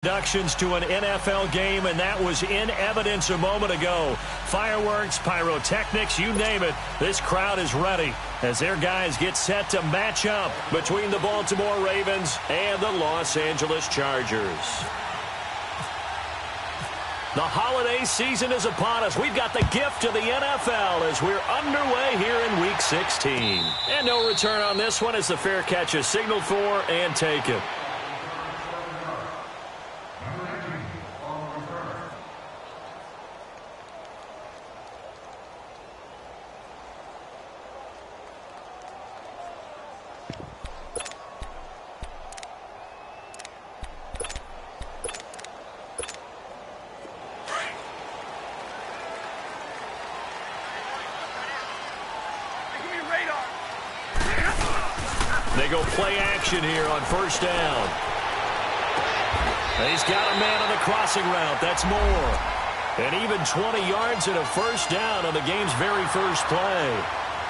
Introductions to an NFL game, and that was in evidence a moment ago. Fireworks, pyrotechnics, you name it. This crowd is ready as their guys get set to match up between the Baltimore Ravens and the Los Angeles Chargers. The holiday season is upon us. We've got the gift of the NFL as we're underway here in Week 16. And no return on this one as the fair catch is signaled for and taken. They go play action here on first down. He's got a man on the crossing route. That's Moore. And even 20 yards and a first down on the game's very first play.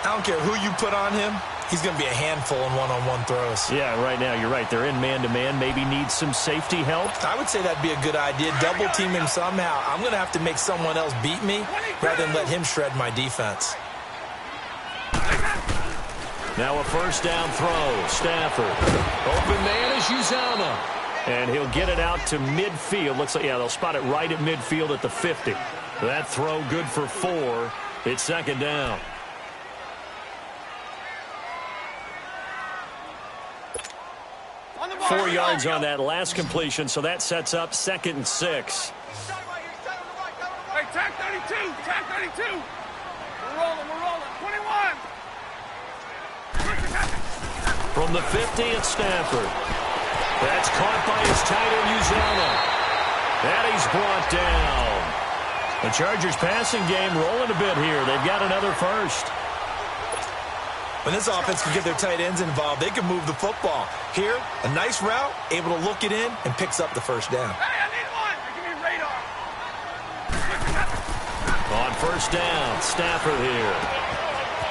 I don't care who you put on him. He's going to be a handful in one-on-one throws. Yeah, right now, you're right. They're in man-to-man. Maybe needs some safety help. I would say that'd be a good idea. Double team him somehow. I'm going to have to make someone else beat me rather than let him shred my defense. Now a first down throw. Stafford. Open man is Uzomah. And he'll get it out to midfield. Looks like, yeah, they'll spot it right at midfield at the 50. That throw good for 4. It's second down. On 4 yards on that last completion, so that sets up 2nd and 6. Hey, tag 32, tag 32. We're rolling, 21. From the 50, it's Stafford. That's caught by his tight end, Uzomah. And he's brought down. The Chargers passing game rolling a bit here. They've got another first. When this offense can get their tight ends involved, they can move the football. Here, a nice route, able to look it in, and picks up the first down. Hey, I need one. Give me radar. On first down, Stafford here.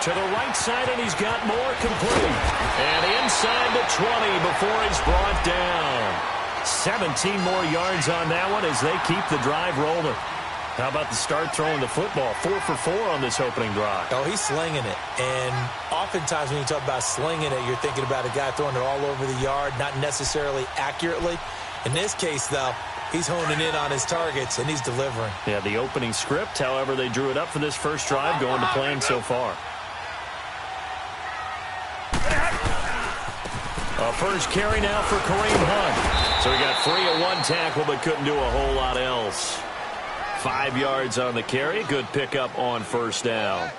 To the right side, and he's got more complete. And inside the 20 before he's brought down. 17 more yards on that one as they keep the drive rolling. How about the start throwing the football? 4 for 4 on this opening drive. Oh, he's slinging it. And oftentimes when you talk about slinging it, you're thinking about a guy throwing it all over the yard, not necessarily accurately. In this case, though, he's honing in on his targets, and he's delivering. Yeah, the opening script, however, they drew it up for this first drive, going to plan so far. A first carry now for Kareem Hunt. So he got free at one tackle, but couldn't do a whole lot else. 5 yards on the carry. Good pickup on first down.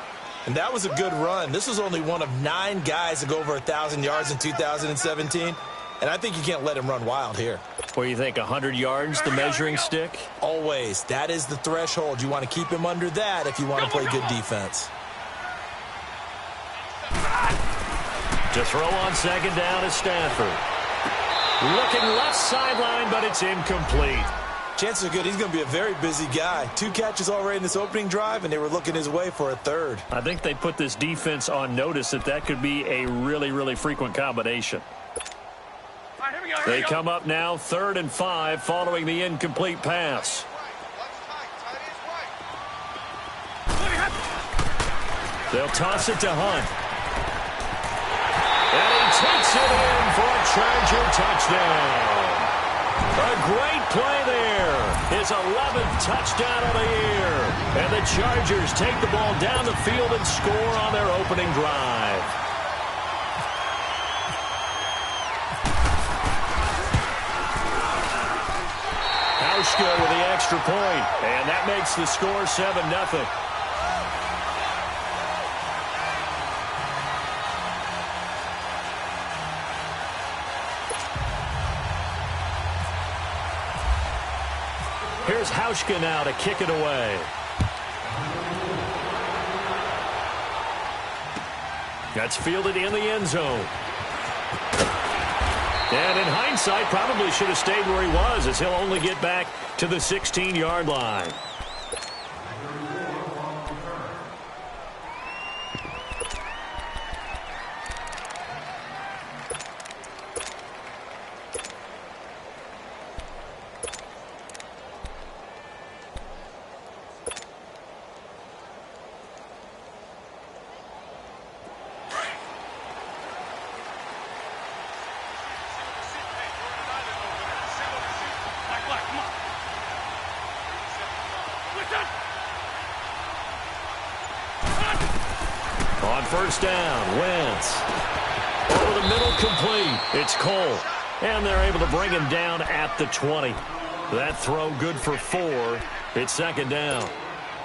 And that was a good run. This was only one of 9 guys to go over 1,000 yards in 2017. And I think you can't let him run wild here. What do you think, 100 yards, the measuring stick? Always. That is the threshold. You want to keep him under that if you want to play good defense. To throw on second down is Stafford. Looking left sideline, but it's incomplete. Chances are good he's going to be a very busy guy. 2 catches already in this opening drive, and they were looking his way for a third. I think they put this defense on notice that could be a really, really frequent combination. All right, here we go. They come up now 3rd and 5 following the incomplete pass. They'll toss it to Hunt. And he takes it in for a Charger touchdown. A great play there. His 11th touchdown of the year. And the Chargers take the ball down the field and score on their opening drive. Hauschka with the extra point. And that makes the score 7-0. Here's Hauschka now to kick it away. That's fielded in the end zone. And in hindsight, probably should have stayed where he was as he'll only get back to the 16-yard line. On first down, Wentz. Over the middle, complete. It's Cole. And they're able to bring him down at the 20. That throw good for 4. It's second down.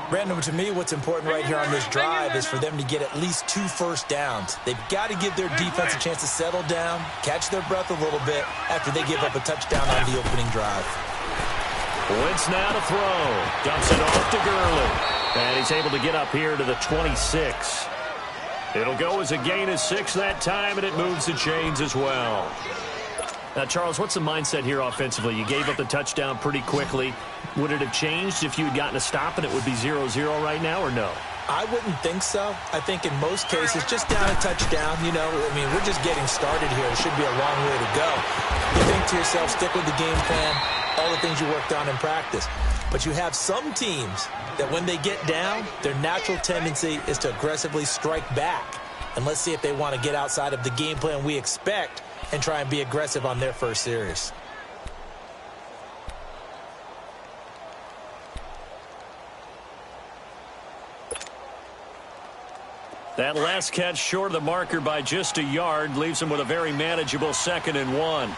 Brandon, to me, what's important right here on this drive is for them to get at least 2 first downs. They've got to give their defense a chance to settle down, catch their breath a little bit after they give up a touchdown on the opening drive. Wentz now to throw. Dumps it off to Gurley. And he's able to get up here to the 26. It'll go as a gain of 6 that time, and it moves the chains as well. Now, Charles, what's the mindset here offensively? You gave up the touchdown pretty quickly. Would it have changed if you had gotten a stop and it would be 0-0 right now, or no? I wouldn't think so. I think in most cases, just down a touchdown, you know, I mean, we're just getting started here. It should be a long way to go. You think to yourself, stick with the game plan, all the things you worked on in practice. But you have some teams that when they get down, their natural tendency is to aggressively strike back. And let's see if they want to get outside of the game plan we expect and try and be aggressive on their first series. That last catch short of the marker by just a yard leaves him with a very manageable 2nd and 1.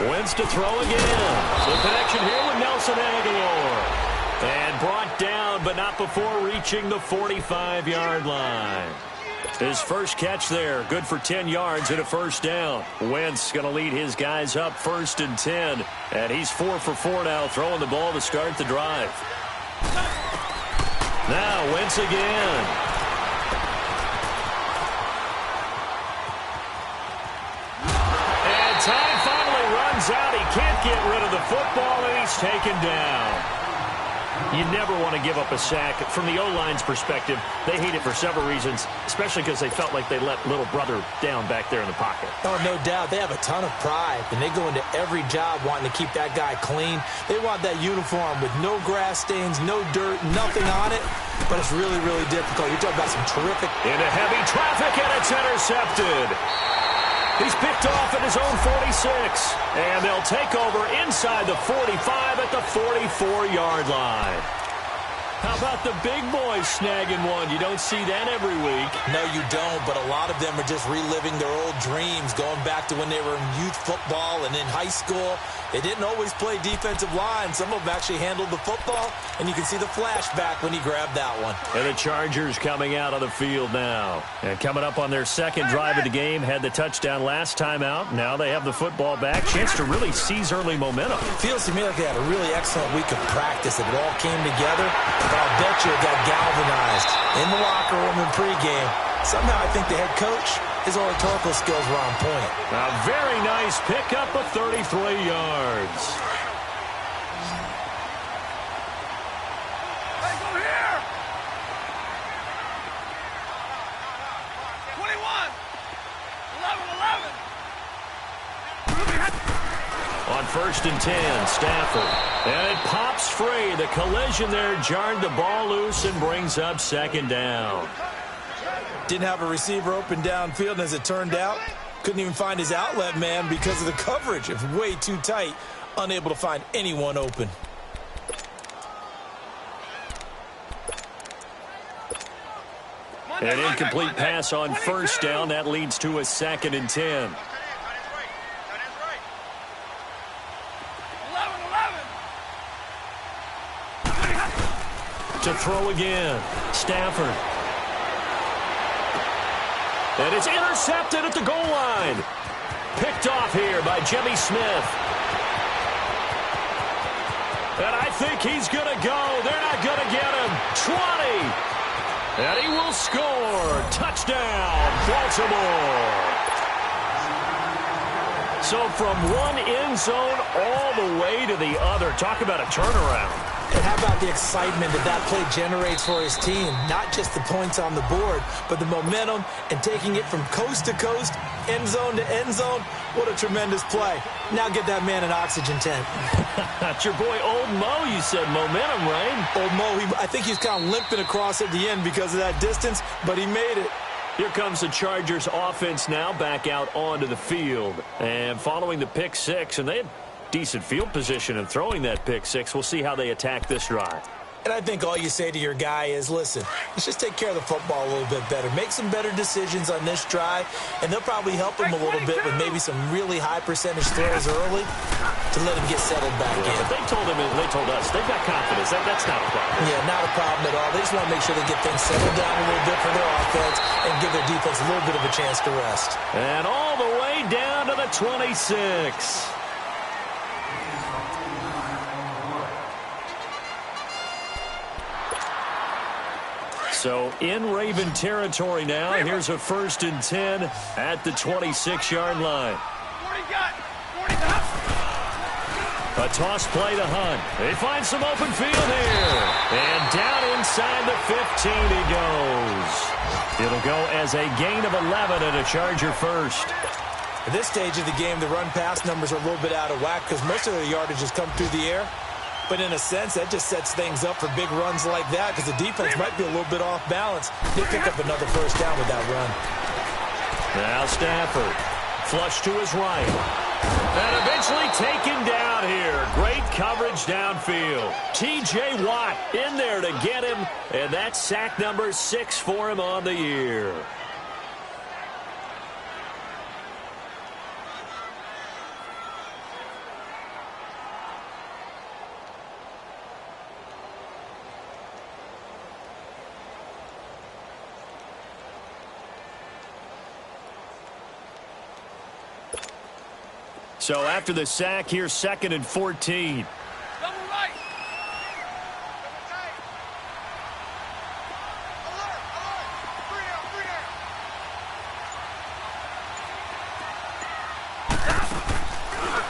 Wentz to throw again. The connection here with Nelson Aguilar. And brought down, but not before reaching the 45-yard line. His first catch there, good for 10 yards and a first down. Wentz going to lead his guys up 1st and 10. And he's 4 for 4 now, throwing the ball to start the drive. Now Wentz again. And time finally runs out. He can't get rid of the football, and he's taken down. You never want to give up a sack. From the O-line's perspective, they hate it for several reasons, especially because they felt like they let little brother down back there in the pocket. Oh, no doubt. They have a ton of pride, and they go into every job wanting to keep that guy clean. They want that uniform with no grass stains, no dirt, nothing on it, but it's really, really difficult. You're talking about some terrific... Into heavy traffic, and it's intercepted. He's picked off at his own 46, and they'll take over inside the 45 at the 44-yard line. How about the big boys snagging one? You don't see that every week. No, you don't, but a lot of them are just reliving their old dreams, going back to when they were in youth football and in high school. They didn't always play defensive line. Some of them actually handled the football, and you can see the flashback when he grabbed that one. And the Chargers coming out on the field now. And coming up on their second drive of the game, had the touchdown last time out. Now they have the football back. Chance to really seize early momentum. Feels to me like they had a really excellent week of practice. It all came together. But I'll bet you it got galvanized in the locker room in pregame. Somehow I think the head coach, his oratorical skills were on point. A very nice pickup of 33 yards. Hey, go here! 21! 11! On 1st and 10, Stafford. And it pops free. The collision there jarred the ball loose and brings up 2nd down. Didn't have a receiver open downfield, and as it turned out, couldn't even find his outlet man because of the coverage. It was way too tight, unable to find anyone open. An incomplete pass on 1st down. That leads to a 2nd and 10. To throw again. Stafford. And it's intercepted at the goal line. Picked off here by Jimmy Smith. And I think he's going to go. They're not going to get him. 20. And he will score. Touchdown, Baltimore. So from one end zone all the way to the other. Talk about a turnaround. And how about the excitement that play generates for his team? Not just the points on the board, but the momentum and taking it from coast to coast, end zone to end zone. What a tremendous play. Now get that man an oxygen tent. That's your boy Old Mo. You said momentum, right? Old Mo, I think he's kind of limping across at the end because of that distance, but he made it. Here comes the Chargers offense now back out onto the field. And following the pick six, and they had decent field position and throwing that pick six. We'll see how they attack this drive. And I think all you say to your guy is, listen, let's just take care of the football a little bit better. Make some better decisions on this drive, and they'll probably help him a little bit with maybe some really high percentage throws early to let him get settled back in. But they told us, they've got confidence. That's not a problem. Yeah, not a problem at all. They just want to make sure they get things settled down a little bit for their offense and give their defense a little bit of a chance to rest. And all the way down to the 26. So in Raven territory now. Here's a 1st and 10 at the 26-yard line. 40 got. A toss play to Hunt. They find some open field here. And down inside the 15 he goes. It'll go as a gain of 11 and a Charger first. At this stage of the game, the run-pass numbers are a little bit out of whack because most of the yardage has come through the air. But in a sense, that just sets things up for big runs like that because the defense might be a little bit off balance. They pick up another first down with that run. Now Stafford. Flush to his right. And eventually taken down here. Great coverage downfield. T.J. Watt in there to get him. And that's sack number 6 for him on the year. So after the sack, here's 2nd and 14. Double right. Double tight. Alert. 3 down.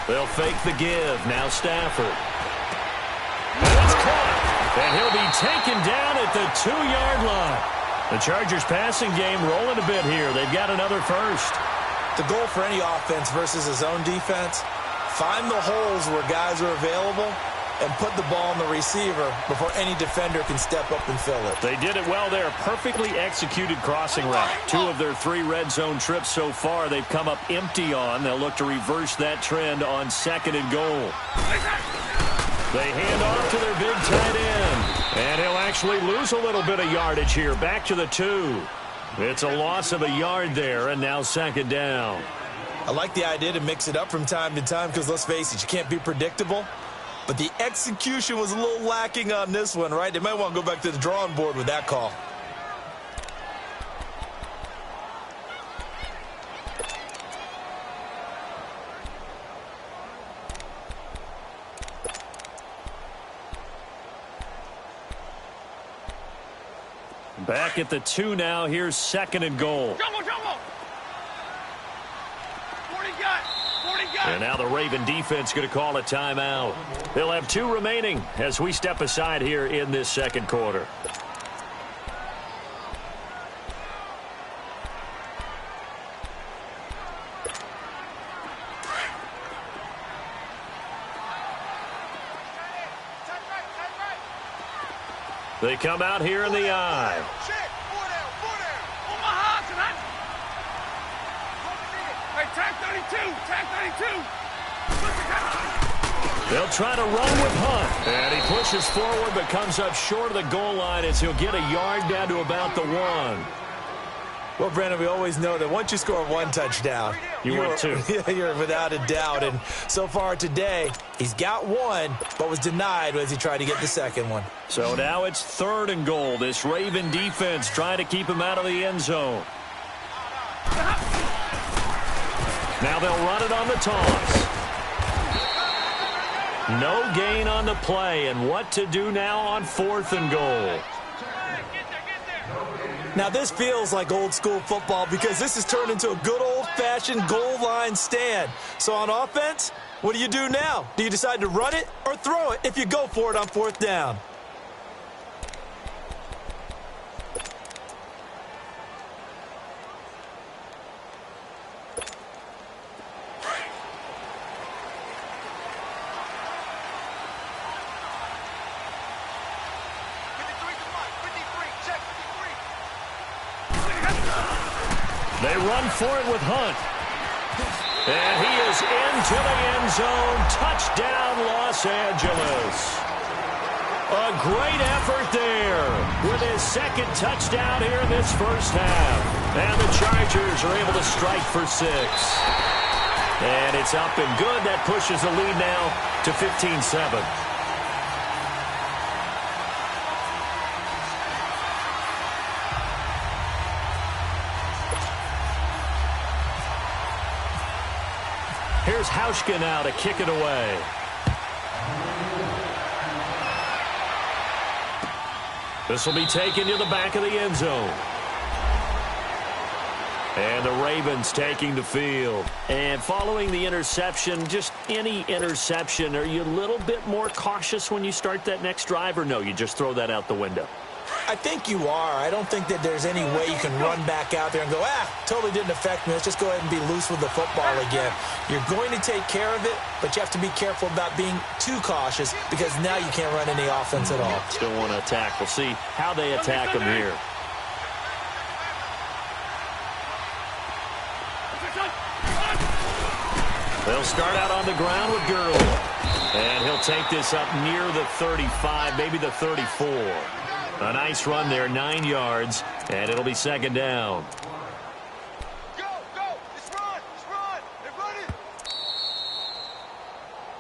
They'll fake the give. Now Stafford. And it's caught. And he'll be taken down at the 2-yard line. The Chargers passing game rolling a bit here. They've got another first. The goal for any offense versus his own defense, find the holes where guys are available and put the ball on the receiver before any defender can step up and fill it. They did it well there. Perfectly executed crossing route. 2 of their 3 red zone trips so far they've come up empty on. They'll look to reverse that trend on 2nd and goal. They hand off to their big tight end. And he'll actually lose a little bit of yardage here. Back to the 2. It's a loss of a yard there, and now 2nd down. I like the idea to mix it up from time to time because, let's face it, you can't be predictable. But the execution was a little lacking on this one, right? They might want to go back to the drawing board with that call. Back at the 2 now. Here's 2nd and goal. Jumbo. 40 got. And now the Raven defense going to call a timeout. They'll have 2 remaining as we step aside here in this 2nd quarter. They come out here in the eye. Omaha tonight. Hey, tag 32. They'll try to run with Hunt. And he pushes forward but comes up short of the goal line as he'll get a yard down to about the 1. Well, Brandon, we always know that once you score 1 touchdown, you're 2. You're without a doubt. And so far today, he's got 1, but was denied as he tried to get the 2nd one. So now it's 3rd and goal. This Raven defense trying to keep him out of the end zone. Now they'll run it on the toss. No gain on the play. And what to do now on 4th and goal. Now, this feels like old-school football because this has turned into a good old-fashioned goal line stand. So on offense, what do you do now? Do you decide to run it or throw it if you go for it on 4th down? They run for it with Hunt. And he is into the end zone. Touchdown, Los Angeles. A great effort there with his second touchdown here in this first half. And the Chargers are able to strike for 6. And it's up and good. That pushes the lead now to 15-7. Here's Hauschka now to kick it away. This will be taken to the back of the end zone. And the Ravens taking the field. And following the interception, just any interception, are you a little bit more cautious when you start that next drive, or no, you just throw that out the window? I think you are. I don't think that there's any way you can run back out there and go, totally didn't affect me. Let's just go ahead and be loose with the football again. You're going to take care of it, but you have to be careful about being too cautious because now you can't run any offense at all. Still want to attack. We'll see how they attack them here. They'll start out on the ground with Gurley. And he'll take this up near the 35, maybe the 34. A nice run there, 9 yards, and it'll be second down. Go, go, let's run, they're running.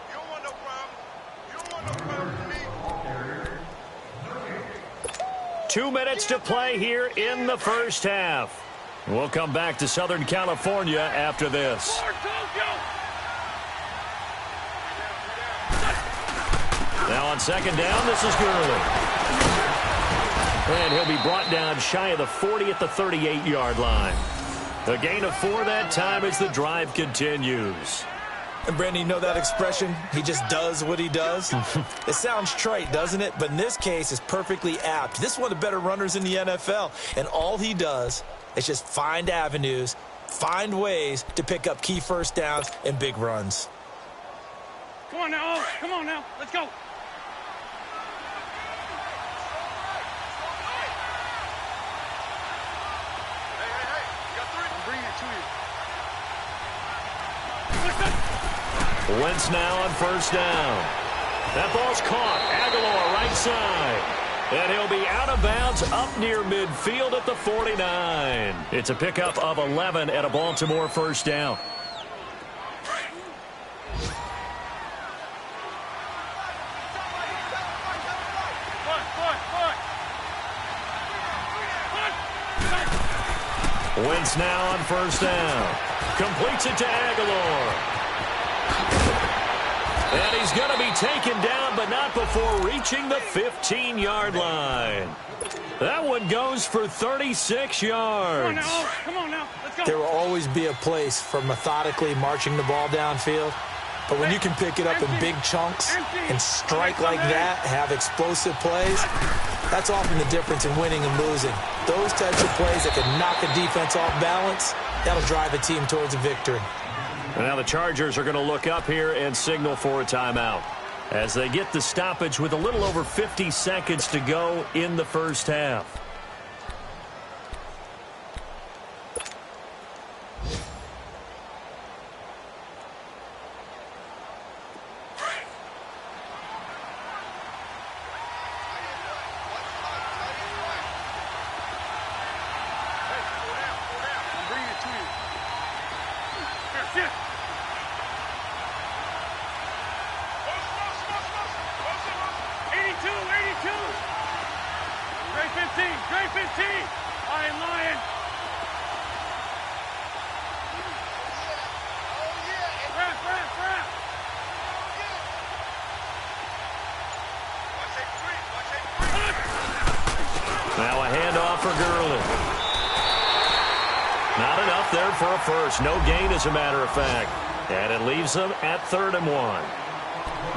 You don't want no problem. With me. 2 minutes to play here in the first half. We'll come back to Southern California after this. Now on second down, this is Gurley. And he'll be brought down shy of the 40 at the 38-yard line. A gain of 4 that time as the drive continues. And, Brandon, you know that expression? He just does what he does? It sounds trite, doesn't it? But in this case, it's perfectly apt. This is one of the better runners in the NFL. And all he does is just find avenues, find ways to pick up key first downs and big runs. Come on now, come on now, let's go. Wentz now on first down. That ball's caught. Aguilar right side. And he'll be out of bounds up near midfield at the 49. It's a pickup of 11 at a Baltimore first down. Wentz now on first down. Completes it to Aguilar. And he's going to be taken down, but not before reaching the 15-yard line. That one goes for 36 yards. Come on now, let's go. There will always be a place for methodically marching the ball downfield. But when you can pick it up in big chunks and strike like that, have explosive plays, that's often the difference in winning and losing. Those types of plays that can knock a defense off balance, that'll drive a team towards a victory. And now the Chargers are going to look up here and signal for a timeout as they get the stoppage with a little over 50 seconds to go in the first half. Now a handoff for Gurley. Not enough there for a first. No gain, as a matter of fact. And it leaves them at 3rd and 1.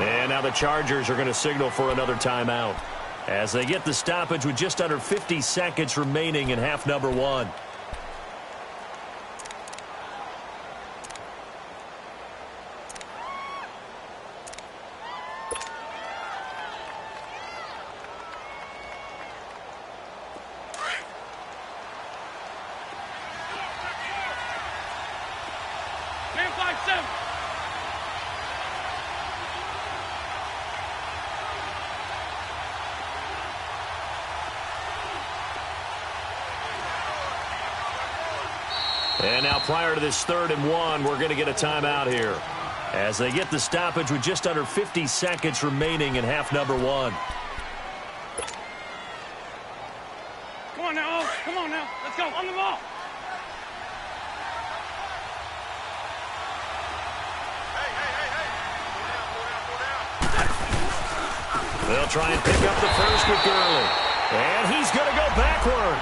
And now the Chargers are going to signal for another timeout as they get the stoppage with just under 50 seconds remaining in half number 1. 7. And now prior to this 3rd and 1, we're going to get a timeout here as they get the stoppage with just under 50 seconds remaining in half number 1. Come on now, Oaks. Come on now. Let's go. On the ball. They'll try and pick up the first with Gurley. And he's going to go backward.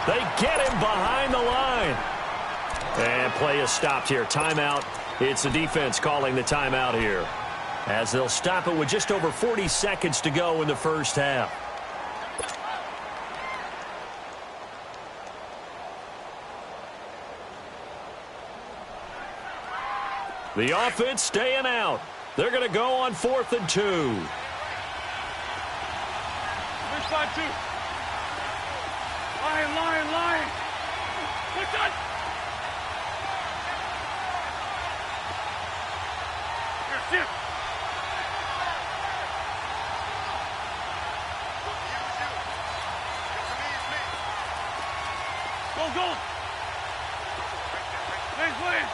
They get him behind the line. And play is stopped here. Timeout. It's the defense calling the timeout here, as they'll stop it with just over 40 seconds to go in the first half. The offense staying out. They're going to go on 4th and 2. Which side 2? Lion. Which side? Here, shift. Go. Please.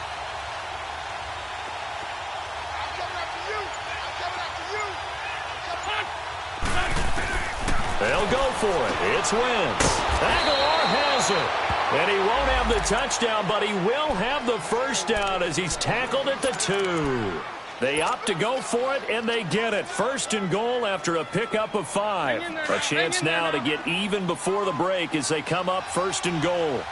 They'll go for it. It's Wentz. Aguilar has it. And he won't have the touchdown, but he will have the first down as he's tackled at the 2. They opt to go for it, and they get it. 1st and goal after a pickup of 5. A chance now to get even before the break as they come up 1st and goal.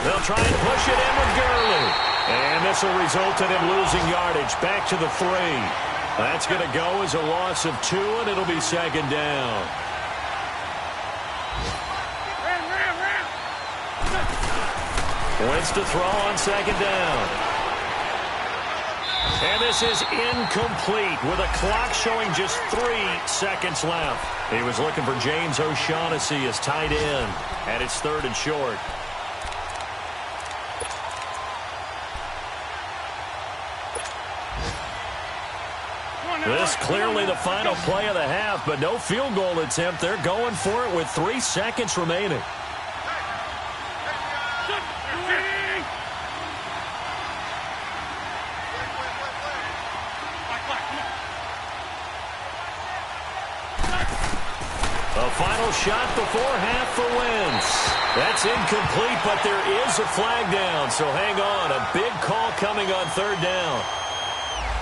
They'll try and push it in with Gurley. And this will result in him losing yardage back to the 3. That's going to go as a loss of 2, and it'll be 2nd down. Wentz to throw on 2nd down. And this is incomplete with a clock showing just 3 seconds left. He was looking for James O'Shaughnessy as tight end, and it's 3rd and short. This clearly the final play of the half, but no field goal attempt. They're going for it with 3 seconds remaining. A final shot before half for Wentz. That's incomplete, but there is a flag down, so hang on. A big call coming on 3rd down.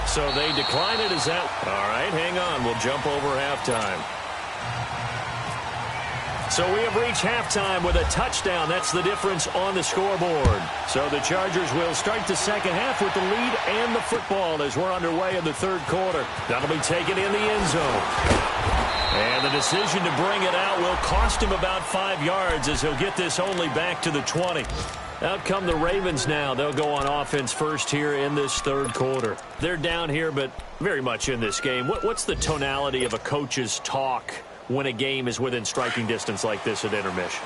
So they decline it as that. All right, hang on. We'll jump over halftime. So we have reached halftime with a touchdown. That's the difference on the scoreboard. So the Chargers will start the second half with the lead and the football as we're underway in the 3rd quarter. That'll be taken in the end zone. And the decision to bring it out will cost him about 5 yards as he'll get this only back to the 20. Out come the Ravens now. They'll go on offense first here in this 3rd quarter. They're down here, but very much in this game. What's the tonality of a coach's talk when a game is within striking distance like this at intermission?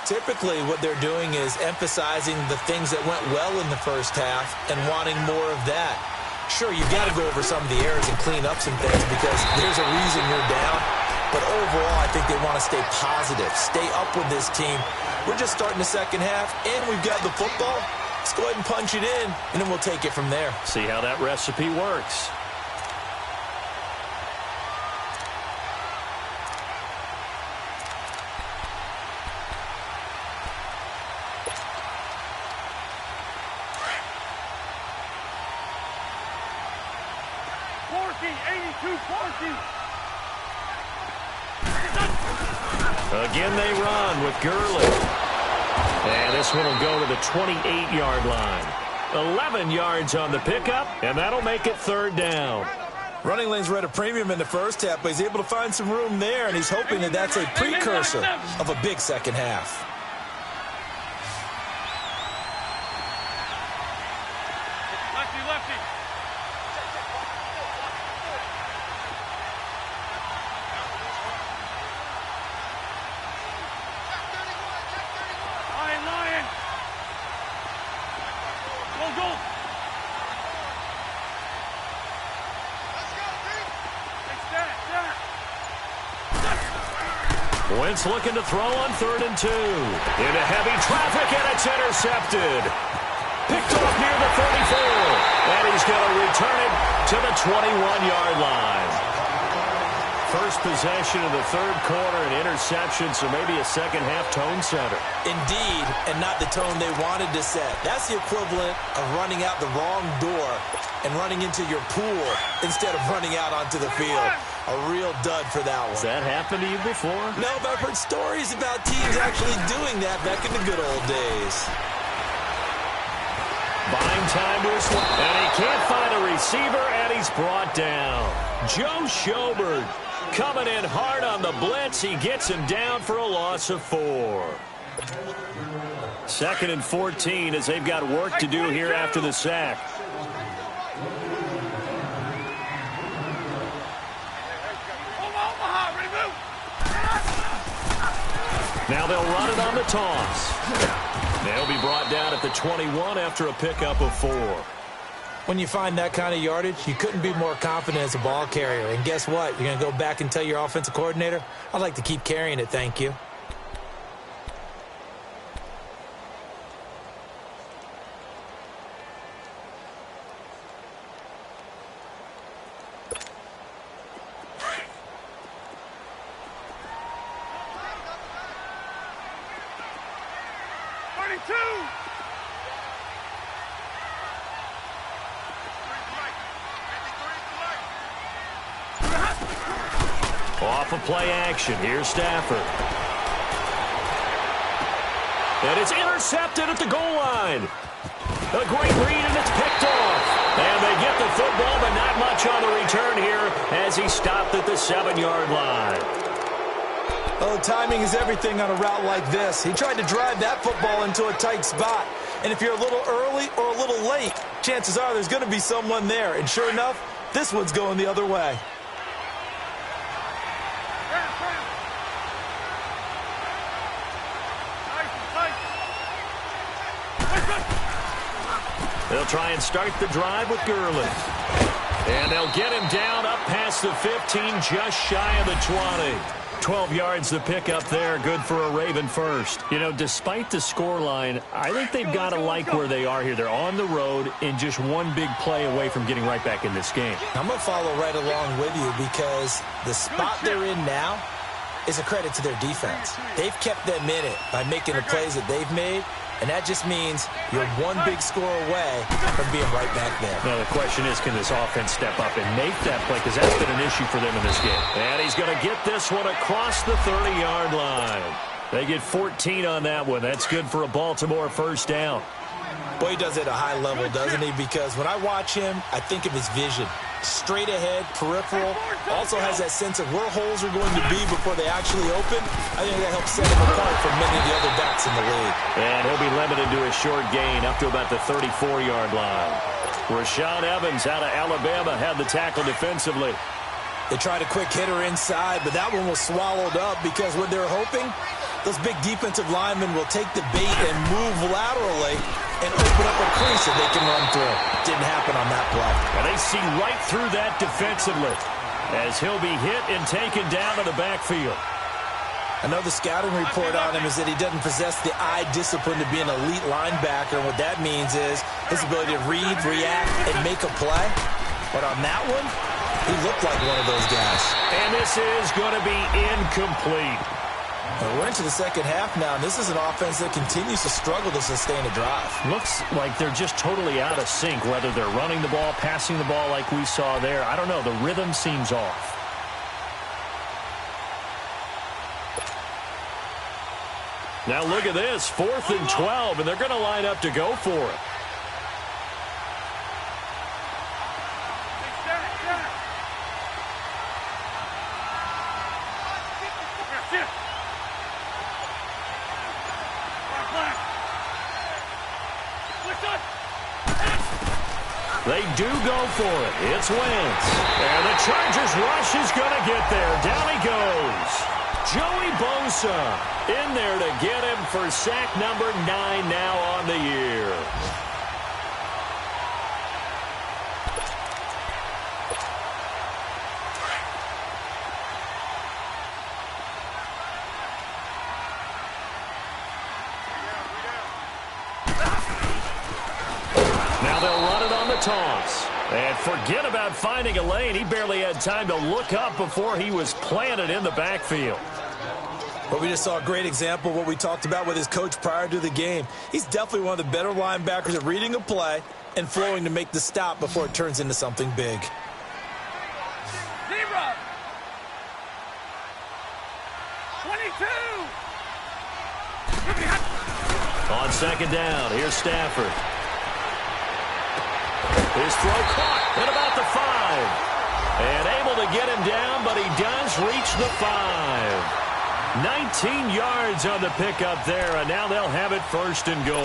Typically, what they're doing is emphasizing the things that went well in the first half and wanting more of that. Sure, you've got to go over some of the errors and clean up some things because there's a reason you're down. But overall, I think they want to stay positive, stay up with this team. We're just starting the second half, and we've got the football. Let's go ahead and punch it in, and then we'll take it from there. See how that recipe works. Again, they run with Gurley. And this one will go to the 28-yard line. 11 yards on the pickup, and that'll make it 3rd down. Running lanes were at a premium in the first half, but he's able to find some room there, and he's hoping that that's a precursor of a big second half. Lefty. Wentz looking to throw on 3rd and 2. Into heavy traffic, and it's intercepted. Picked off near the 34. And he's going to return it to the 21-yard line. First possession of the 3rd quarter, an interception, so maybe a second-half tone setter. Indeed, and not the tone they wanted to set. That's the equivalent of running out the wrong door and running into your pool instead of running out onto the field. A real dud for that one. Has that happened to you before? No, but I've heard stories about teams actually doing that back in the good old days. Buying time to his left, and he can't find a receiver, and he's brought down. Joe Schobert coming in hard on the blitz. He gets him down for a loss of 4. 2nd and 14 as they've got work to do here after the sack. Now they'll run it on the toss. They'll be brought down at the 21 after a pickup of 4. When you find that kind of yardage, you couldn't be more confident as a ball carrier. And guess what? You're going to go back and tell your offensive coordinator, I'd like to keep carrying it, thank you. Off of play action. Here's Stafford. And it's intercepted at the goal line. A great read, and it's picked off. And they get the football, but not much on the return here as he stopped at the 7-yard line. Oh, timing is everything on a route like this. He tried to drive that football into a tight spot. And if you're a little early or a little late, chances are there's going to be someone there. And sure enough, this one's going the other way. They'll try and start the drive with Gurley. And they'll get him down up past the 15, just shy of the 20. 12 yards to pick up there. Good for a Raven first. You know, despite the scoreline, I think they've got to like where they are here. They're on the road and just one big play away from getting right back in this game. I'm going to follow right along with you because the spot they're in now is a credit to their defense. They've kept them in it by making the plays that they've made, and that just means you're one big score away from being right back there. Now, the question is, can this offense step up and make that play? Because that's been an issue for them in this game. And he's going to get this one across the 30-yard line. They get 14 on that one. That's good for a Baltimore first down. Boy, he does it at a high level, doesn't he? Because when I watch him, I think of his vision. Straight ahead, peripheral, also has that sense of where holes are going to be before they actually open. I think that helps set him apart from many of the other backs in the league. And he'll be limited to a short gain up to about the 34-yard line. Rashaan Evans out of Alabama had the tackle defensively. They tried a quick hitter inside, but that one was swallowed up because what they're hoping, those big defensive linemen will take the bait and move laterally and open up a crease that they can run through. Didn't happen on that play. And they see right through that defensively as he'll be hit and taken down to the backfield. I know the scouting report on him is that he doesn't possess the eye discipline to be an elite linebacker. And what that means is his ability to read, react, and make a play. But on that one, he looked like one of those guys. And this is going to be incomplete. Well, we're into the second half now, and this is an offense that continues to struggle to sustain a drive. Looks like they're just totally out of sync, whether they're running the ball, passing the ball like we saw there. I don't know. The rhythm seems off. Now look at this. 4th and 12, and they're going to line up to go for it. They do go for it. It's Wentz. And the Chargers rush is going to get there. Down he goes. Joey Bosa in there to get him for sack number 9 now on the year. toss. And forget about finding a lane. He barely had time to look up before he was planted in the backfield. Well, we just saw a great example of what we talked about with his coach prior to the game. He's definitely one of the better linebackers at reading a play and flowing to make the stop before it turns into something big. Zero. 22. On second down, here's Stafford. His throw caught at about the 5. And able to get him down, but he does reach the 5. 19 yards on the pickup there, and now they'll have it first and goal.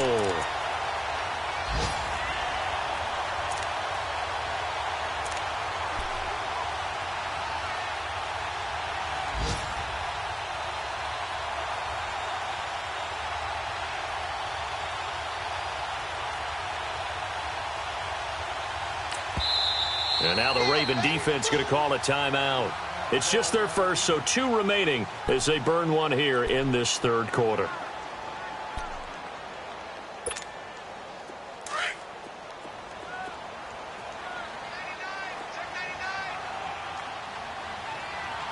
And now the Raven defense going to call a timeout. It's just their first, so 2 remaining as they burn one here in this third quarter.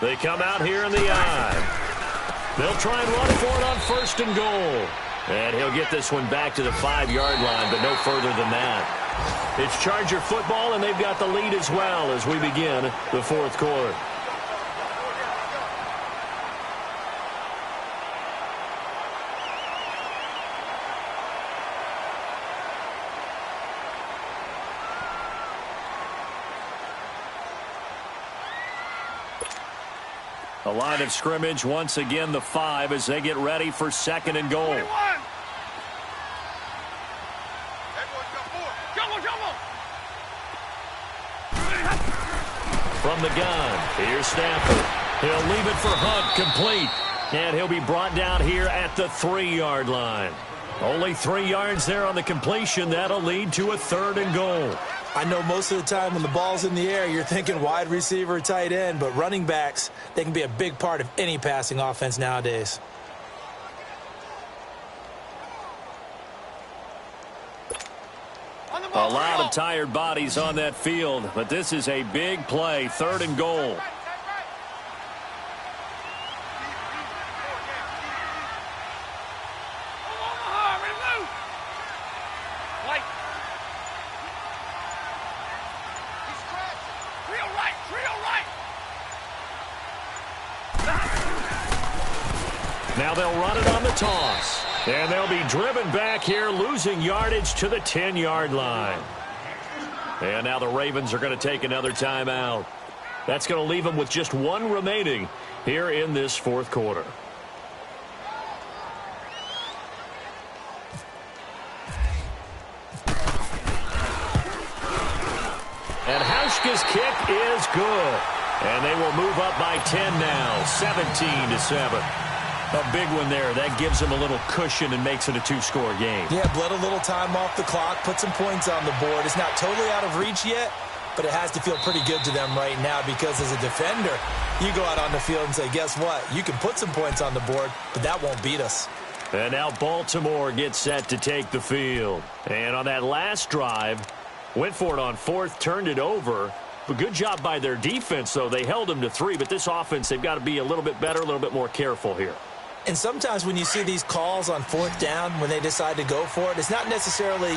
They come out here in the eye. They'll try and run for it on first and goal. And he'll get this one back to the 5-yard line, but no further than that. It's Charger football, and they've got the lead as well as we begin the fourth quarter. A line of scrimmage, once again the 5 as they get ready for second and goal. 21. From the gun, here's Stafford. He'll leave it for Hunt, complete. And he'll be brought down here at the 3-yard line. Only 3 yards there on the completion. That'll lead to a third and goal. I know most of the time when the ball's in the air, you're thinking wide receiver, tight end, but running backs, they can be a big part of any passing offense nowadays. A lot of tired bodies on that field, but this is a big play, third and goal. Now they'll run it on the toss. And they'll be driven back here, losing yardage to the 10-yard line. And now the Ravens are going to take another timeout. That's going to leave them with just 1 remaining here in this fourth quarter. And Hauschka's kick is good. And they will move up by 10 now, 17-7. A big one there. That gives them a little cushion and makes it a 2-score game. Yeah, bled a little time off the clock, put some points on the board. It's not totally out of reach yet, but it has to feel pretty good to them right now because as a defender, you go out on the field and say, guess what? You can put some points on the board, but that won't beat us. And now Baltimore gets set to take the field. And on that last drive, went for it on 4th, turned it over. But good job by their defense, though. They held them to 3, but this offense, they've got to be a little bit better, a little bit more careful here. And sometimes when you see these calls on 4th down, when they decide to go for it, it's not necessarily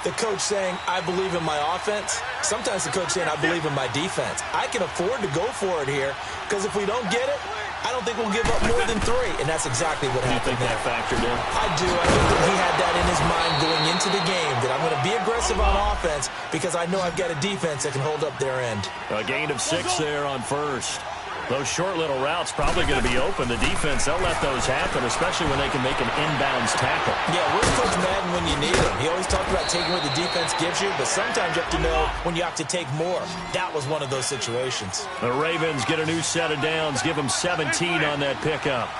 the coach saying, I believe in my offense. Sometimes the coach saying, I believe in my defense. I can afford to go for it here because if we don't get it, I don't think we'll give up more than 3. And that's exactly what happened. Do you think that factored in? I do. I think that he had that in his mind going into the game, that I'm going to be aggressive on offense because I know I've got a defense that can hold up their end. A gain of 6 there on first. Those short little routes probably going to be open. The defense, they'll let those happen, especially when they can make an inbounds tackle. Yeah, where's Coach Madden when you need him? He always talked about taking what the defense gives you, but sometimes you have to know when you have to take more. That was one of those situations. The Ravens get a new set of downs, give them 17 on that pickup.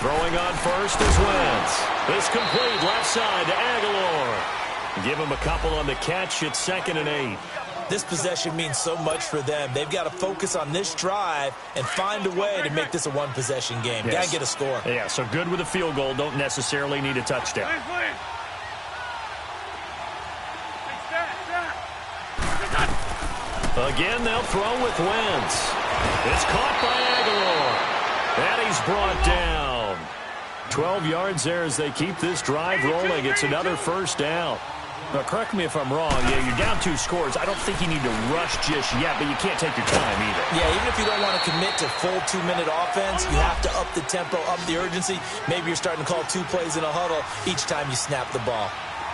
Throwing on first is Wentz. It's complete left side to Aguilar. Give him a couple on the catch at 2nd and 8. This possession means so much for them. They've got to focus on this drive and find a way to make this a one-possession game. Yes. Got to get a score. Yeah, so good with a field goal. Don't necessarily need a touchdown. Again, they'll throw with Wentz. It's caught by Aguilar. And he's brought down. 12 yards there as they keep this drive rolling. It's another first down. Now, correct me if I'm wrong. Yeah, you're down 2 scores. I don't think you need to rush just yet, but you can't take your time either. Yeah, even if you don't want to commit to full 2-minute offense, you have to up the tempo, up the urgency. Maybe you're starting to call 2 plays in a huddle each time you snap the ball.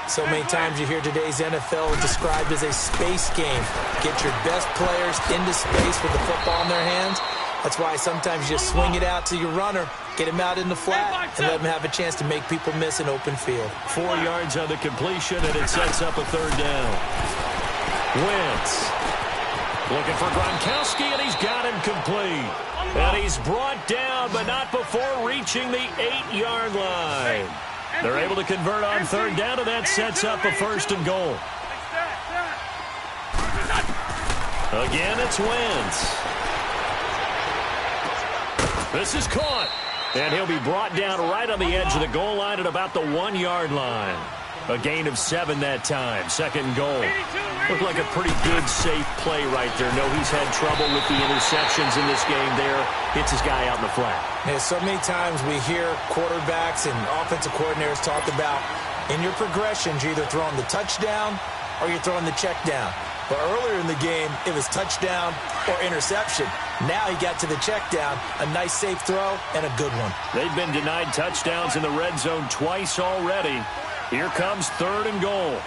So many times you hear today's NFL described as a space game. Get your best players into space with the football in their hands. That's why sometimes you just swing it out to your runner, get him out in the flat, and let him have a chance to make people miss an open field. 4 yards on the completion, and it sets up a third down. Wentz looking for Gronkowski, and he's got him complete. And he's brought down, but not before reaching the 8-yard line. They're able to convert on third down, and that sets up a first and goal. Again, it's Wentz. This is caught, and he'll be brought down right on the edge of the goal line at about the 1-yard line. A gain of 7 that time, second and goal. Looked like a pretty good, safe play right there. No, he's had trouble with the interceptions in this game there. Hits his guy out in the flat. Yeah, so many times we hear quarterbacks and offensive coordinators talk about in your progressions, you're either throwing the touchdown or you're throwing the check down. But earlier in the game, it was touchdown or interception. Now he got to the check down, a nice safe throw, and a good one. They've been denied touchdowns in the red zone twice already. Here comes third and goal.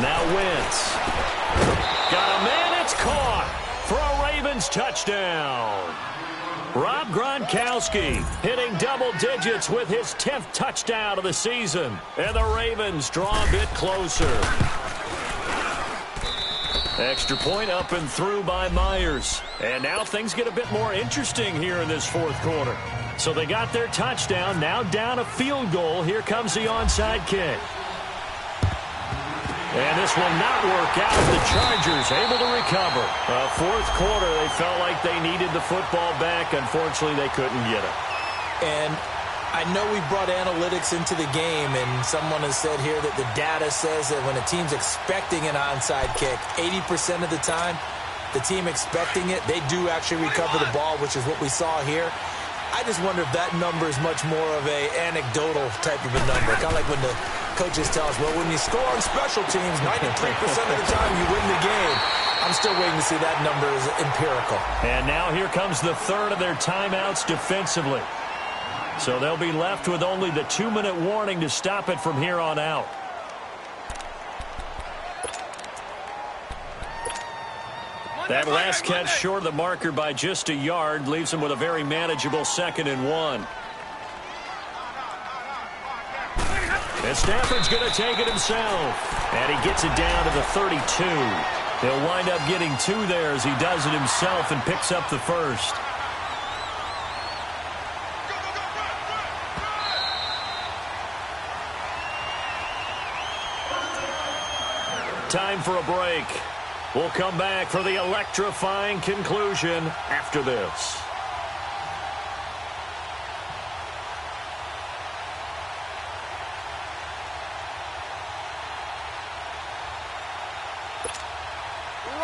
Now Wentz. Got a man, it's caught for a Ravens touchdown. Rob Gronkowski hitting double digits with his 10th touchdown of the season. And the Ravens draw a bit closer. Extra point up and through by Myers. And now things get a bit more interesting here in this fourth quarter. So they got their touchdown, now down a field goal. Here comes the onside kick. And this will not work out. The Chargers able to recover. Fourth quarter, they felt like they needed the football back. Unfortunately, they couldn't get it. And I know we brought analytics into the game, and someone has said here that the data says that when a team's expecting an onside kick, 80% of the time, the team expecting it, they do actually recover the ball, which is what we saw here. I just wonder if that number is much more of a anecdotal type of a number. Kind of like when the coaches tell us, well, when you score on special teams, 93% of the time you win the game. I'm still waiting to see that number is empirical. And now here comes the third of their timeouts defensively. So they'll be left with only the 2-minute warning to stop it from here on out. That last catch short of the marker by just a yard leaves him with a very manageable 2nd and 1. And Stafford's going to take it himself. And he gets it down to the 32. He'll wind up getting 2 there as he does it himself and picks up the first. Time for a break. We'll come back for the electrifying conclusion after this.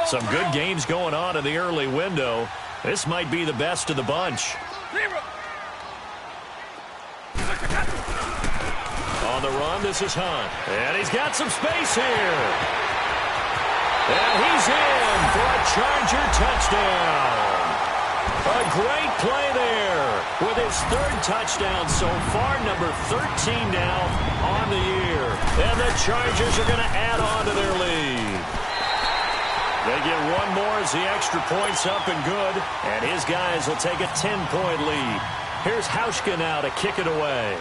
Some good games going on in the early window. This might be the best of the bunch. On the run, this is Hunt. And he's got some space here. And he's in for a Charger touchdown. A great play there with his 3rd touchdown so far, number 13 now on the year. And the Chargers are going to add on to their lead. They get one more as the extra point's up and good. And his guys will take a 10-point lead. Here's Hauschka now to kick it away.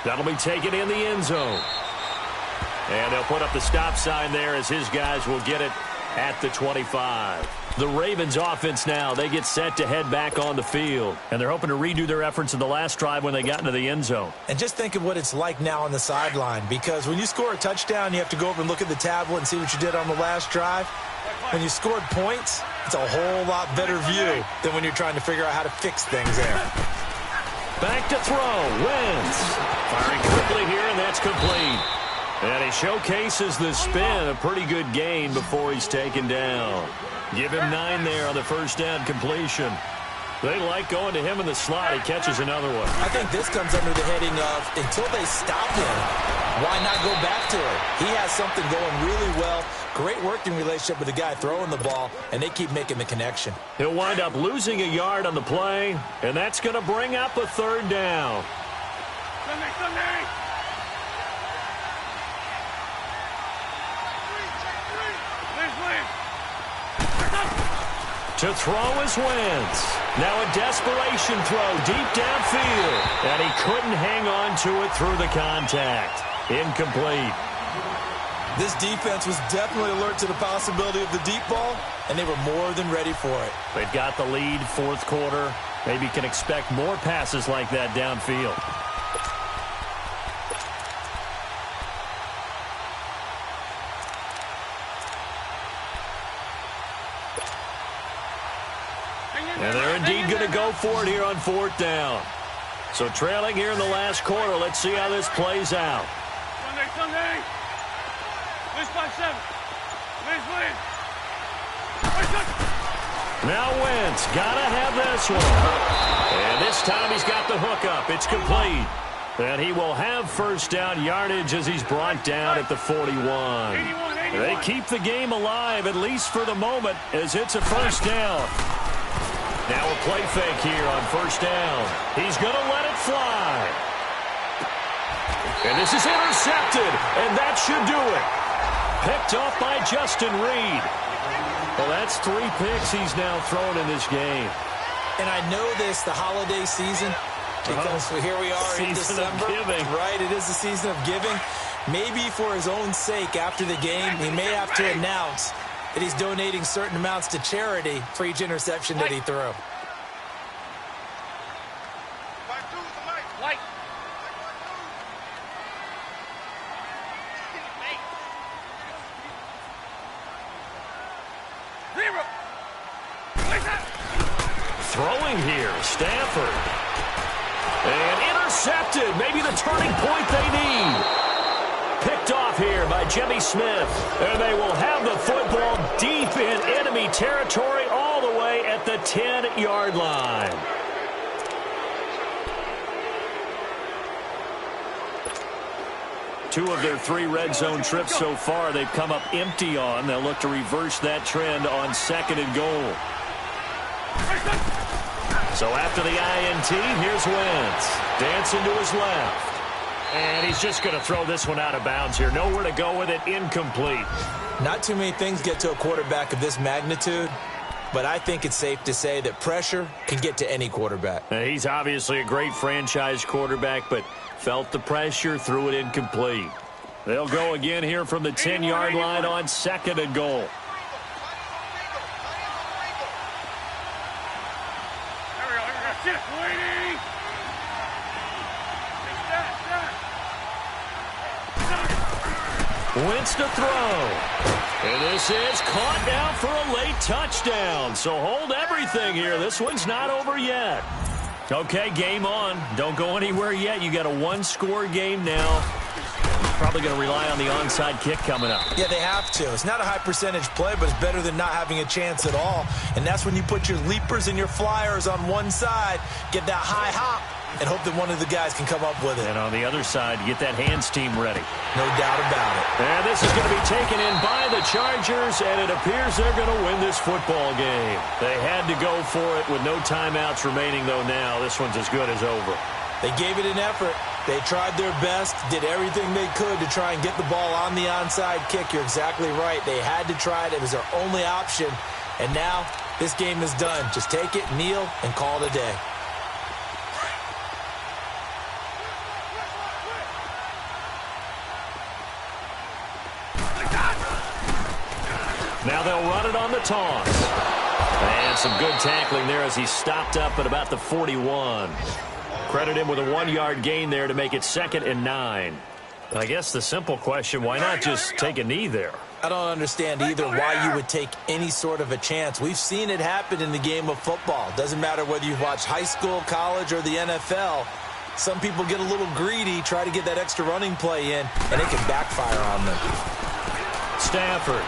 That'll be taken in the end zone. And they'll put up the stop sign there as his guys will get it at the 25. The Ravens offense now, they get set to head back on the field. And they're hoping to redo their efforts in the last drive when they got into the end zone. And just think of what it's like now on the sideline, because when you score a touchdown, you have to go over and look at the tablet and see what you did on the last drive. When you scored points, it's a whole lot better view than when you're trying to figure out how to fix things there. Back to throw. Wentz firing quickly here, and that's complete. And he showcases the spin. A pretty good gain before he's taken down. Give him 9 there on the first down completion. They like going to him in the slot. He catches another one. I think this comes under the heading of, until they stop him, why not go back to it? He has something going really well. Great working relationship with the guy throwing the ball, and they keep making the connection. He'll wind up losing a yard on the play, and that's going to bring up a third down. Sunday. To throw is Wentz. Now a desperation throw deep downfield. And he couldn't hang on to it through the contact. Incomplete. This defense was definitely alert to the possibility of the deep ball, and they were more than ready for it. They've got the lead, fourth quarter. Maybe can expect more passes like that downfield. And they're indeed going to go for it here on fourth down. So trailing here in the last quarter. Let's see how this plays out. Sunday. Please 5-7. Please. Now Wentz got to have this one. And this time he's got the hook up. It's complete. And he will have first down yardage as he's brought down at the 41. They keep the game alive, at least for the moment, as it's a first down. Now a play fake here on first down. He's going to let it fly. And this is intercepted, and that should do it. Picked off by Justin Reed. Well, that's 3 picks he's now thrown in this game. And I know this, the holiday season, because here we are in December. Right, it is the season of giving. Maybe for his own sake, after the game, he may have to announce that he's donating certain amounts to charity for each interception that he threw. Throwing here, Stafford. And intercepted. Maybe the turning point they need. Picked off here by Jimmy Smith. And they will have the football deep in enemy territory all the way at the 10-yard line. Two of their 3 red zone trips so far, they've come up empty on. They'll look to reverse that trend on 2nd and goal. So after the INT, here's Wentz. Dancing to his left. And he's just going to throw this one out of bounds here. Nowhere to go with it. Incomplete. Not too many things get to a quarterback of this magnitude, but I think it's safe to say that pressure can get to any quarterback. He's obviously a great franchise quarterback, but felt the pressure, threw it incomplete. They'll go again here from the 10-yard line on 2nd and goal. Wentz to throw. And this is caught now for a late touchdown. So hold everything here. This one's not over yet. Okay, game on. Don't go anywhere yet. You got a 1-score game now. Probably going to rely on the onside kick coming up. Yeah, they have to. It's not a high percentage play, but it's better than not having a chance at all. And that's when you put your leapers and your flyers on one side, get that high hop, and hope that one of the guys can come up with it. And on the other side, get that hands team ready. No doubt about it. And this is going to be taken in by the Chargers, and it appears they're going to win this football game. They had to go for it with no timeouts remaining, though now this one's as good as over. They gave it an effort. They tried their best, did everything they could to try and get the ball on the onside kick. You're exactly right. They had to try it. It was their only option. And now this game is done. Just take it, kneel, and call it a day. Now they'll run it on the toss. And some good tackling there as he stopped up at about the 41. Credit him with a 1-yard gain there to make it 2nd and 9. I guess the simple question, why not just take a knee there? I don't understand either why you would take any sort of a chance. We've seen it happen in the game of football. Doesn't matter whether you've watched high school, college, or the NFL. Some people get a little greedy, try to get that extra running play in, and it can backfire on them. Stafford.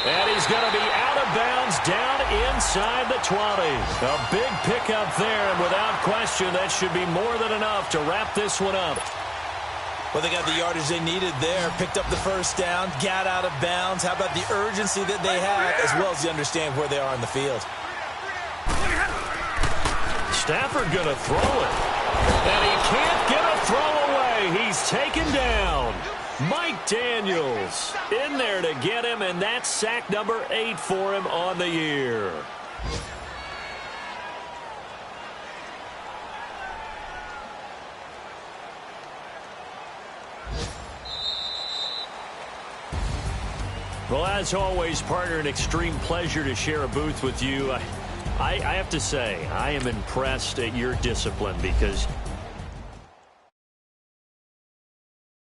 And he's going to be out of bounds down inside the 20. A big pickup there, and without question, that should be more than enough to wrap this one up. Well, they got the yardage they needed there, picked up the first down, got out of bounds. How about the urgency that they have, as well as you understand where they are on the field? Stafford going to throw it. And he can't get a throw away. He's taken down. Mike Daniels in there to get him, and that's sack number 8 for him on the year. Well, as always, partner, an extreme pleasure to share a booth with you. I have to say, I am impressed at your discipline because